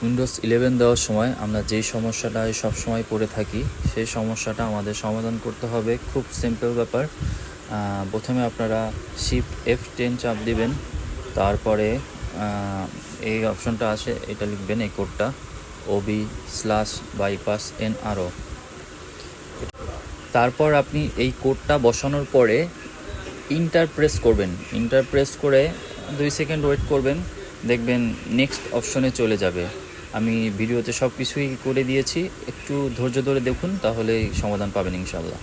Windows 11 দেওয়ার সময় আমরা যেই সমস্যাটায় সবসময় পড়ে থাকি সেই সমস্যাটা আমাদের সমাধান করতে হবে। খুব সিম্পল ব্যাপার। প্রথমে আপনারা শিফট F10 চাপ দিবেন, তারপরে এই অপশনটা আসে, এটা লিখবেন, এই কোডটা OB/bypass_nro। তারপর আপনি এই কোডটা বসানোর পরে ইন্টার প্রেস করবেন। ইন্টার প্রেস করে 2 সেকেন্ড ওয়েট করবেন, দেখবেন নেক্সট অপশনে চলে যাবে। আমি ভিডিওতে সব কিছুই করে দিয়েছি, একটু ধৈর্য ধরে দেখুন, তাহলেই সমাধান পাবেন ইনশাল্লাহ।